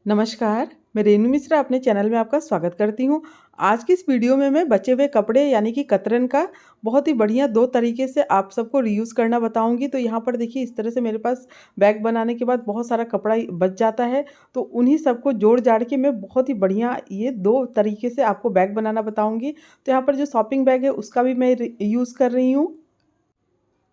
नमस्कार, मैं रेणु मिश्रा अपने चैनल में आपका स्वागत करती हूँ। आज की इस वीडियो में मैं बचे हुए कपड़े यानी कि कतरन का बहुत ही बढ़िया 2 तरीके से आप सबको रीयूज़ करना बताऊँगी। तो यहाँ पर देखिए इस तरह से मेरे पास बैग बनाने के बाद बहुत सारा कपड़ा बच जाता है। तो उन्हीं सबको जोड़-जाड़ के मैं बहुत ही बढ़िया ये 2 तरीके से आपको बैग बनाना बताऊँगी। तो यहाँ पर जो शॉपिंग बैग है उसका भी मैं यूज़ कर रही हूँ।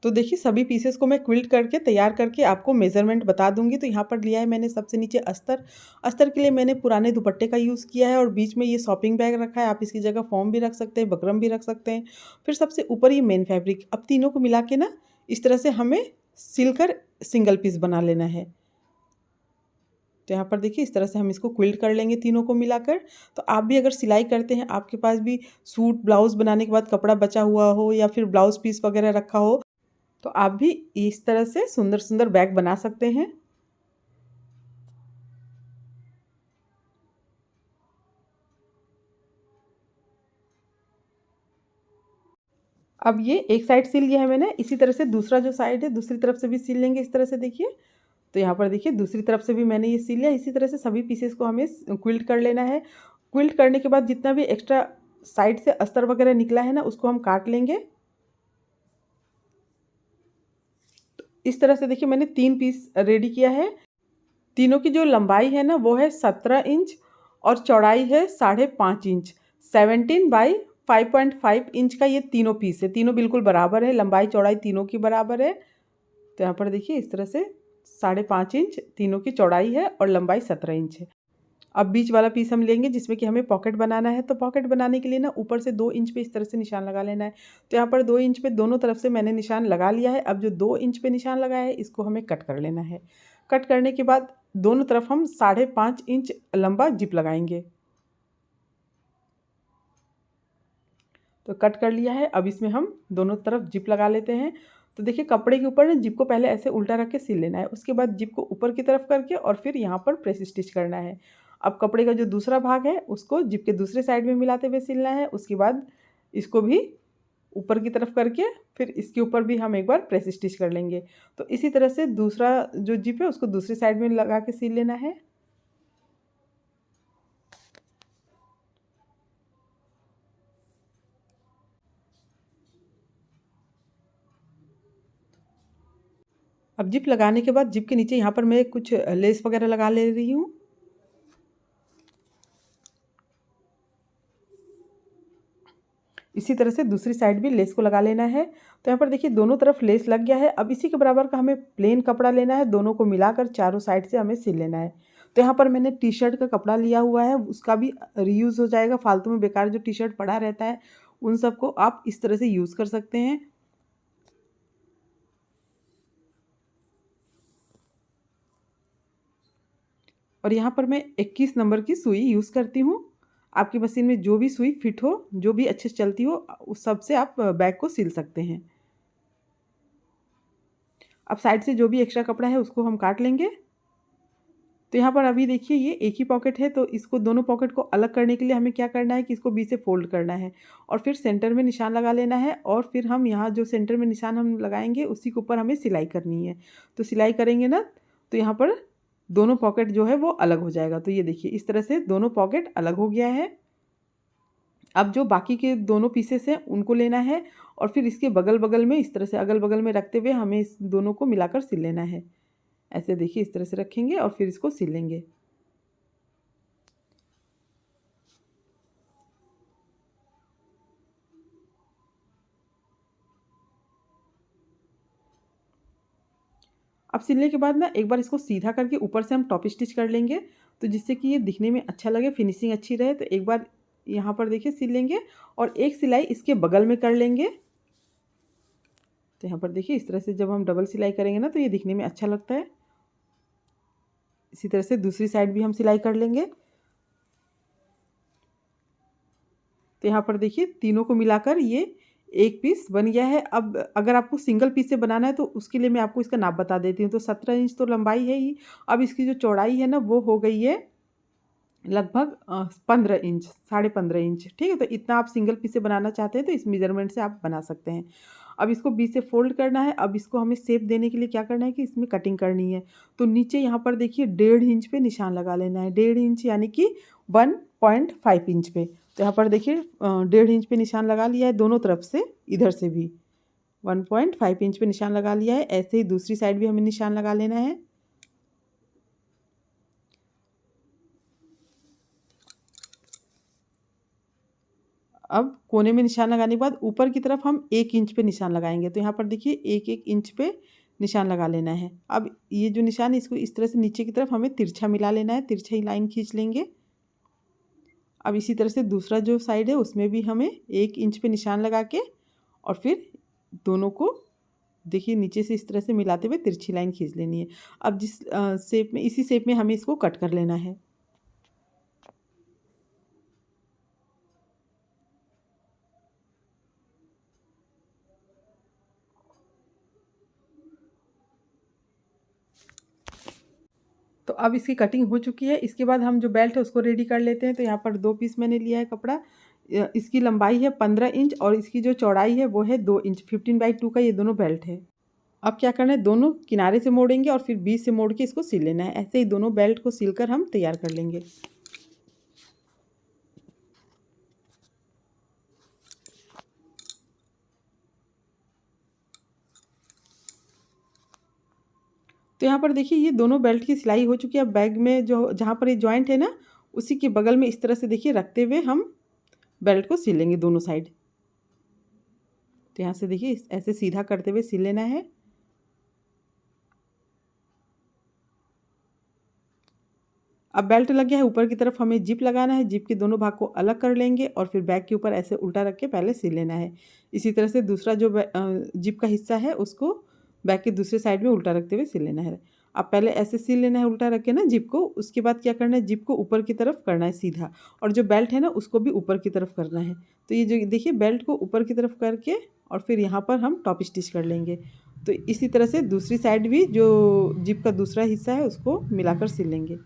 तो देखिए सभी पीसेस को मैं क्विल्ट करके तैयार करके आपको मेज़रमेंट बता दूँगी। तो यहाँ पर लिया है मैंने सबसे नीचे अस्तर। अस्तर के लिए मैंने पुराने दुपट्टे का यूज़ किया है और बीच में ये शॉपिंग बैग रखा है। आप इसकी जगह फ़ॉर्म भी रख सकते हैं, बकरम भी रख सकते हैं। फिर सबसे ऊपर ये मेन फैब्रिक। अब तीनों को मिला के ना इस तरह से हमें सिलकर सिंगल पीस बना लेना है। तो यहाँ पर देखिए इस तरह से हम इसको क्विल्ट कर लेंगे तीनों को मिलाकर। तो आप भी अगर सिलाई करते हैं, आपके पास भी सूट ब्लाउज़ बनाने के बाद कपड़ा बचा हुआ हो या फिर ब्लाउज़ पीस वगैरह रखा हो, तो आप भी इस तरह से सुंदर-सुंदर बैग बना सकते हैं। अब ये एक साइड सिल लिया है मैंने, इसी तरह से दूसरा जो साइड है दूसरी तरफ से भी सिल लेंगे इस तरह से देखिए। तो यहाँ पर देखिए दूसरी तरफ से भी मैंने ये सिल लिया। इसी तरह से सभी पीसेस को हमें क्विल्ट कर लेना है। क्विल्ट करने के बाद जितना भी एक्स्ट्रा साइड से अस्तर वगैरह निकला है ना, उसको हम काट लेंगे। तो इस तरह से देखिए मैंने 3 पीस रेडी किया है। तीनों की जो लंबाई है ना वो है 17 इंच और चौड़ाई है 5.5 इंच। 17 बाई 5.5 इंच का ये तीनों पीस है। तीनों बिल्कुल बराबर है, लंबाई चौड़ाई तीनों की बराबर है। तो यहाँ पर देखिए इस तरह से 5.5 इंच तीनों की चौड़ाई है और लंबाई 17 इंच है। अब बीच वाला पीस हम लेंगे जिसमें कि हमें पॉकेट बनाना है। तो पॉकेट बनाने के लिए ना ऊपर से 2 इंच पे इस तरह से निशान लगा लेना है। तो यहाँ पर 2 इंच पे दोनों तरफ से मैंने निशान लगा लिया है। अब जो 2 इंच पे निशान लगाया है इसको हमें कट कर लेना है। कट करने के बाद दोनों तरफ हम 5.5 इंच लंबा जिप लगाएंगे। तो कट कर लिया है। अब इसमें हम दोनों तरफ जिप लगा लेते हैं। तो देखिए कपड़े के ऊपर ना जिप को पहले ऐसे उल्टा रख के सिल लेना है। उसके बाद जिप को ऊपर की तरफ करके और फिर यहाँ पर प्रेस स्टिच करना है। अब कपड़े का जो दूसरा भाग है उसको जिप के दूसरे साइड में मिलाते हुए सिलना है। उसके बाद इसको भी ऊपर की तरफ करके फिर इसके ऊपर भी हम एक बार प्रेस स्टिच कर लेंगे। तो इसी तरह से दूसरा जो जिप है उसको दूसरी साइड में लगा के सिल लेना है। अब जिप लगाने के बाद जिप के नीचे यहाँ पर मैं कुछ लेस वगैरह लगा ले रही हूँ। इसी तरह से दूसरी साइड भी लेस को लगा लेना है। तो यहाँ पर देखिए दोनों तरफ लेस लग गया है। अब इसी के बराबर का हमें प्लेन कपड़ा लेना है, दोनों को मिलाकर चारों साइड से हमें सिल लेना है। तो यहाँ पर मैंने टी शर्ट का कपड़ा लिया हुआ है, उसका भी रीयूज़ हो जाएगा। फालतू में बेकार जो टी शर्ट पड़ा रहता है उन सबको आप इस तरह से यूज़ कर सकते हैं। और यहाँ पर मैं 21 नंबर की सुई यूज़ करती हूँ। आपकी मशीन में जो भी सुई फिट हो, जो भी अच्छे से चलती हो, उस सब से आप बैग को सिल सकते हैं। अब साइड से जो भी एक्स्ट्रा कपड़ा है उसको हम काट लेंगे। तो यहाँ पर अभी देखिए ये एक ही पॉकेट है, तो इसको दोनों पॉकेट को अलग करने के लिए हमें क्या करना है कि इसको बीच से फोल्ड करना है और फिर सेंटर में निशान लगा लेना है। और फिर हम यहाँ जो सेंटर में निशान हम लगाएंगे उसी के ऊपर हमें सिलाई करनी है। तो सिलाई करेंगे ना तो यहाँ पर दोनों पॉकेट जो है वो अलग हो जाएगा। तो ये देखिए इस तरह से दोनों पॉकेट अलग हो गया है। अब जो बाकी के दोनों पीसेस हैं उनको लेना है और फिर इसके बगल-बगल में इस तरह से अगल-बगल में रखते हुए हमें इस दोनों को मिलाकर सिल लेना है। ऐसे देखिए इस तरह से रखेंगे और फिर इसको सिल लेंगे। अब सिलने के बाद ना एक बार इसको सीधा करके ऊपर से हम टॉप स्टिच कर लेंगे, तो जिससे कि ये दिखने में अच्छा लगे, फिनिशिंग अच्छी रहे। तो एक बार यहाँ पर देखिए सिल लेंगे और एक सिलाई इसके बगल में कर लेंगे। तो यहाँ पर देखिए इस तरह से जब हम डबल सिलाई करेंगे ना तो ये दिखने में अच्छा लगता है। इसी तरह से दूसरी साइड भी हम सिलाई कर लेंगे। तो यहाँ पर देखिए तीनों को मिलाकर ये एक पीस बन गया है। अब अगर आपको सिंगल पीस से बनाना है तो उसके लिए मैं आपको इसका नाप बता देती हूँ। तो 17 इंच तो लंबाई है ही। अब इसकी जो चौड़ाई है ना वो हो गई है लगभग 15 इंच, 15.5 इंच। ठीक है, तो इतना आप सिंगल पीस से बनाना चाहते हैं तो इस मेज़रमेंट से आप बना सकते हैं। अब इसको बीच से फोल्ड करना है। अब इसको हमें शेप देने के लिए क्या करना है कि इसमें कटिंग करनी है। तो नीचे यहाँ पर देखिए 1.5 इंच पे निशान लगा लेना है। 1.5 इंच यानी कि 1.5 इंच पे। तो यहाँ पर देखिए 1.5 इंच पे निशान लगा लिया है दोनों तरफ से, इधर से भी 1.5 इंच पे निशान लगा लिया है। ऐसे ही दूसरी साइड भी हमें निशान लगा लेना है। अब कोने में निशान लगाने के बाद ऊपर की तरफ हम 1 इंच पे निशान लगाएंगे। तो यहाँ पर देखिए 1-1 इंच पे निशान लगा लेना है। अब ये जो निशान है इसको इस तरह से नीचे की तरफ हमें तिरछा मिला लेना है, तिरछी लाइन खींच लेंगे। अब इसी तरह से दूसरा जो साइड है उसमें भी हमें 1 इंच पे निशान लगा के और फिर दोनों को देखिए नीचे से इस तरह से मिलाते हुए तिरछी लाइन खींच लेनी है। अब जिस शेप में, इसी शेप में हमें इसको कट कर लेना है। तो अब इसकी कटिंग हो चुकी है। इसके बाद हम जो बेल्ट है उसको रेडी कर लेते हैं। तो यहाँ पर 2 पीस मैंने लिया है कपड़ा। इसकी लंबाई है 15 इंच और इसकी जो चौड़ाई है वो है 2 इंच। 15/2 का ये दोनों बेल्ट है। अब क्या करना है, दोनों किनारे से मोड़ेंगे और फिर बीच से मोड़ के इसको सिल लेना है। ऐसे ही दोनों बेल्ट को सिलकर हम तैयार कर लेंगे। तो यहाँ पर देखिए ये दोनों बेल्ट की सिलाई हो चुकी है। अब बैग में जो जहाँ पर ये जॉइंट है ना, उसी के बगल में इस तरह से देखिए रखते हुए हम बेल्ट को सिल लेंगे दोनों साइड। तो यहाँ से देखिए ऐसे सीधा करते हुए सिल लेना है। अब बेल्ट लग गया है, ऊपर की तरफ हमें जिप लगाना है। जिप के दोनों भाग को अलग कर लेंगे और फिर बैग के ऊपर ऐसे उल्टा रख के पहले सिल लेना है। इसी तरह से दूसरा जो जिप का हिस्सा है उसको बैग के दूसरे साइड में उल्टा रखते हुए सिल लेना है। अब पहले ऐसे सिल लेना है उल्टा रख के ना जिप को। उसके बाद क्या करना है, जिप को ऊपर की तरफ करना है सीधा, और जो बेल्ट है ना उसको भी ऊपर की तरफ करना है। तो ये जो देखिए बेल्ट को ऊपर की तरफ करके और फिर यहाँ पर हम टॉप स्टिच कर लेंगे। तो इसी तरह से दूसरी साइड भी जो जिप का दूसरा हिस्सा है उसको मिलाकर सिल लेंगे।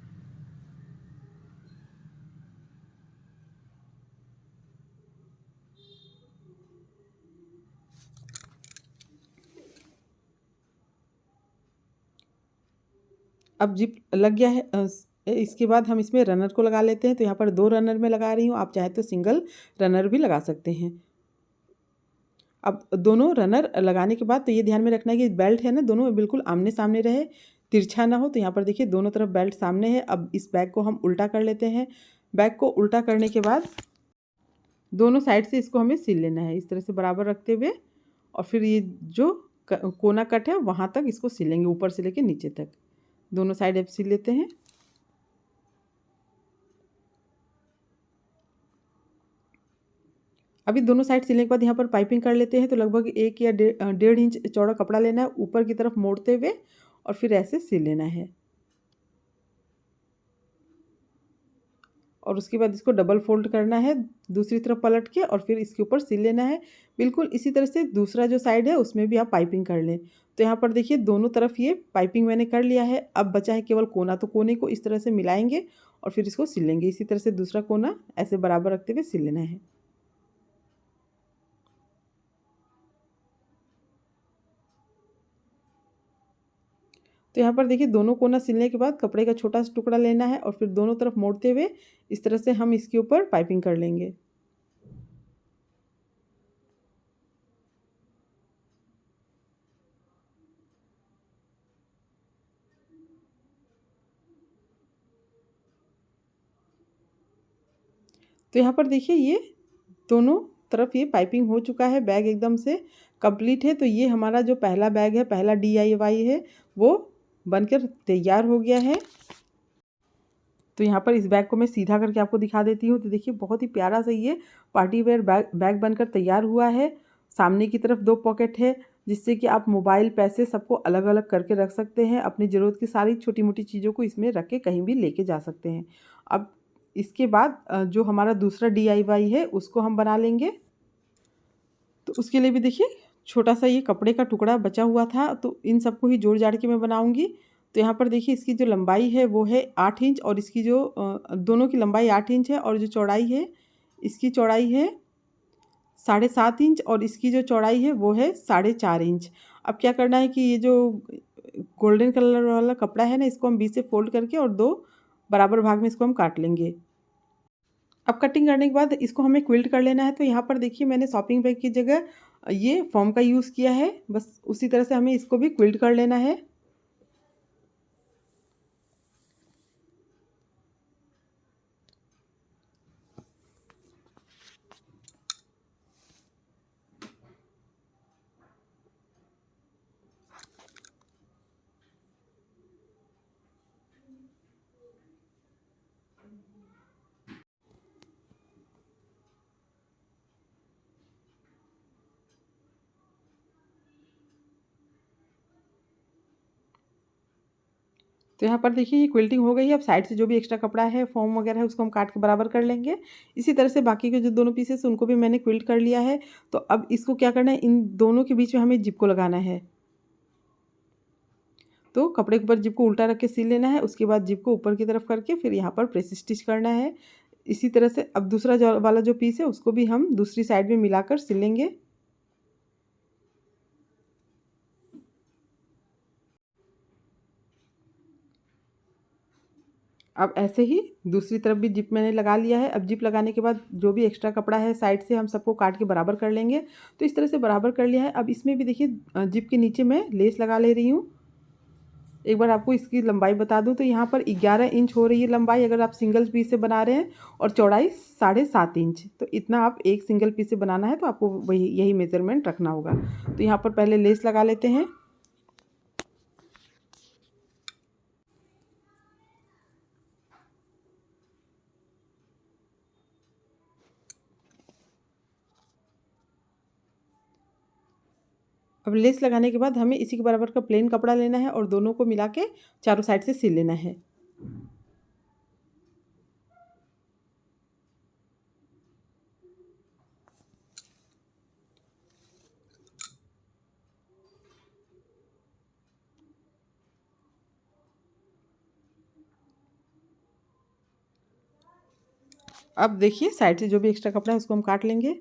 अब जिप लग गया है। इसके बाद हम इसमें रनर को लगा लेते हैं। तो यहाँ पर 2 रनर में लगा रही हूँ, आप चाहे तो सिंगल रनर भी लगा सकते हैं। अब दोनों रनर लगाने के बाद तो ये ध्यान में रखना है कि बेल्ट है ना दोनों बिल्कुल आमने सामने रहे, तिरछा ना हो। तो यहाँ पर देखिए दोनों तरफ बेल्ट सामने है। अब इस बैग को हम उल्टा कर लेते हैं। बैग को उल्टा करने के बाद दोनों साइड से इसको हमें सिल लेना है इस तरह से बराबर रखते हुए, और फिर ये जो कोना कट है वहाँ तक इसको सिलेंगे, ऊपर से लेके नीचे तक दोनों साइड अब सिल लेते हैं। अभी दोनों साइड सिलने के बाद यहाँ पर पाइपिंग कर लेते हैं। तो लगभग 1 या 1.5 इंच चौड़ा कपड़ा लेना है, ऊपर की तरफ मोड़ते हुए और फिर ऐसे सिल लेना है। और उसके बाद इसको डबल फोल्ड करना है दूसरी तरफ पलट के और फिर इसके ऊपर सिल लेना है। बिल्कुल इसी तरह से दूसरा जो साइड है उसमें भी आप पाइपिंग कर लें। तो यहाँ पर देखिए दोनों तरफ ये पाइपिंग मैंने कर लिया है। अब बचा है केवल कोना। तो कोने को इस तरह से मिलाएंगे और फिर इसको सिल लेंगे। इसी तरह से दूसरा कोना ऐसे बराबर रखते हुए सिल लेना है। तो यहाँ पर देखिए दोनों कोना सिलने के बाद कपड़े का छोटा सा टुकड़ा लेना है और फिर दोनों तरफ मोड़ते हुए इस तरह से हम इसके ऊपर पाइपिंग कर लेंगे। तो यहाँ पर देखिए ये दोनों तरफ ये पाइपिंग हो चुका है। बैग एकदम से कंप्लीट है। तो ये हमारा जो पहला बैग है, पहला DIY है, वो बनकर तैयार हो गया है। तो यहाँ पर इस बैग को मैं सीधा करके आपको दिखा देती हूँ। तो देखिए बहुत ही प्यारा सा ये पार्टी वेयर बैग बनकर तैयार हुआ है। सामने की तरफ 2 पॉकेट है जिससे कि आप मोबाइल, पैसे सबको अलग अलग करके रख सकते हैं। अपनी ज़रूरत की सारी छोटी मोटी चीज़ों को इसमें रख के कहीं भी लेके जा सकते हैं। अब इसके बाद जो हमारा दूसरा DIY है उसको हम बना लेंगे। तो उसके लिए भी देखिए छोटा सा ये कपड़े का टुकड़ा बचा हुआ था, तो इन सबको ही जोड़ जाड़ के मैं बनाऊंगी। तो यहाँ पर देखिए इसकी जो लंबाई है वो है 8 इंच और इसकी जो दोनों की लंबाई 8 इंच है और जो चौड़ाई है इसकी चौड़ाई है 7.5 इंच और इसकी जो चौड़ाई है वो है 4.5 इंच। अब क्या करना है कि ये जो गोल्डन कलर वाला कपड़ा है ना, इसको हम बीच से फोल्ड करके और 2 बराबर भाग में इसको हम काट लेंगे। अब कटिंग करने के बाद इसको हमें क्विल्ट कर लेना है। तो यहाँ पर देखिए मैंने शॉपिंग बैग की जगह ये फॉर्म का यूज़ किया है। बस उसी तरह से हमें इसको भी क्विल्ट कर लेना है। तो यहाँ पर देखिए ये क्विल्टिंग हो गई है। अब साइड से जो भी एक्स्ट्रा कपड़ा है, फॉर्म वगैरह है, उसको हम काट के बराबर कर लेंगे। इसी तरह से बाकी के जो दोनों पीसेस उनको भी मैंने क्विल्ट कर लिया है। तो अब इसको क्या करना है, इन दोनों के बीच में हमें जिप को लगाना है। तो कपड़े के ऊपर जिप को उल्टा रख के सिल लेना है। उसके बाद जिप को ऊपर की तरफ करके फिर यहाँ पर प्रेस स्टिच करना है। इसी तरह से अब दूसरा जो वाला जो पीस है उसको भी हम दूसरी साइड में मिलाकर सिल लेंगे। अब ऐसे ही दूसरी तरफ भी जिप मैंने लगा लिया है। अब जिप लगाने के बाद जो भी एक्स्ट्रा कपड़ा है साइड से हम सबको काट के बराबर कर लेंगे। तो इस तरह से बराबर कर लिया है। अब इसमें भी देखिए जिप के नीचे मैं लेस लगा ले रही हूँ। एक बार आपको इसकी लंबाई बता दूं तो यहाँ पर 11 इंच हो रही है लंबाई अगर आप सिंगल पीस से बना रहे हैं, और चौड़ाई 7.5 इंच। तो इतना आप एक सिंगल पीस से बनाना है तो आपको वही यही मेज़रमेंट रखना होगा। तो यहाँ पर पहले लेस लगा लेते हैं। अब लेस लगाने के बाद हमें इसी के बराबर का प्लेन कपड़ा लेना है और दोनों को मिला के चारों साइड से सिल लेना है। अब देखिए साइड से जो भी एक्स्ट्रा कपड़ा है उसको हम काट लेंगे।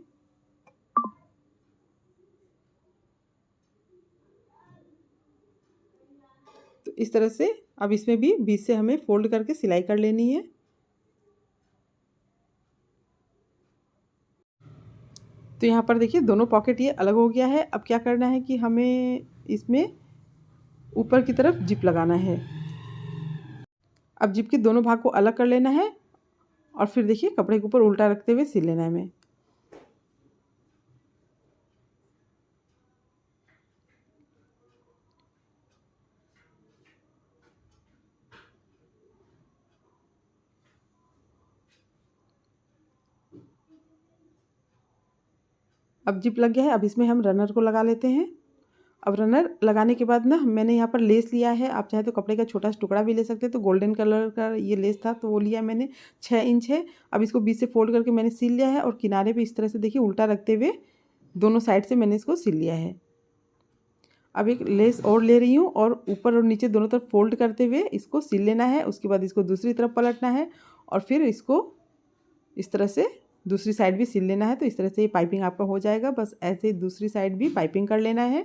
तो इस तरह से अब इसमें भी बीच से हमें फोल्ड करके सिलाई कर लेनी है। तो यहाँ पर देखिए दोनों पॉकेट ये अलग हो गया है। अब क्या करना है कि हमें इसमें ऊपर की तरफ जिप लगाना है। अब जिप के दोनों भाग को अलग कर लेना है और फिर देखिए कपड़े के ऊपर उल्टा रखते हुए सिल लेना है हमें। अब जिप लग गया है। अब इसमें हम रनर को लगा लेते हैं। अब रनर लगाने के बाद ना मैंने यहाँ पर लेस लिया है। आप चाहे तो कपड़े का छोटा सा टुकड़ा भी ले सकते हैं। तो गोल्डन कलर का ये लेस था तो वो लिया मैंने, 6 इंच है। अब इसको बीच से फोल्ड करके मैंने सिल लिया है और किनारे पे इस तरह से देखिए उल्टा रखते हुए दोनों साइड से मैंने इसको सिल लिया है। अब एक लेस और ले रही हूँ और ऊपर और नीचे दोनों तरफ फोल्ड करते हुए इसको सिल लेना है। उसके बाद इसको दूसरी तरफ पलटना है और फिर इसको इस तरह से दूसरी साइड भी सिल लेना है। तो इस तरह से ये पाइपिंग आपका हो जाएगा। बस ऐसे दूसरी साइड भी पाइपिंग कर लेना है।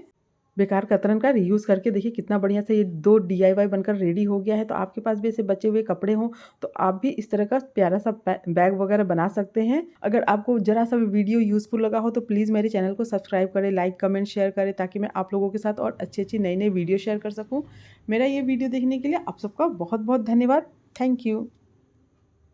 बेकार कतरन का रीयूज़ करके देखिए कितना बढ़िया से ये 2 DIY बनकर रेडी हो गया है। तो आपके पास भी ऐसे बचे हुए कपड़े हों तो आप भी इस तरह का प्यारा सा बैग वगैरह बना सकते हैं। अगर आपको ज़रा सा भी वीडियो यूज़फुल लगा हो तो प्लीज़ मेरे चैनल को सब्सक्राइब करें, लाइक कमेंट शेयर करें, ताकि मैं आप लोगों के साथ और अच्छी नई वीडियो शेयर कर सकूँ। मेरा ये वीडियो देखने के लिए आप सबका बहुत बहुत धन्यवाद। Thank you.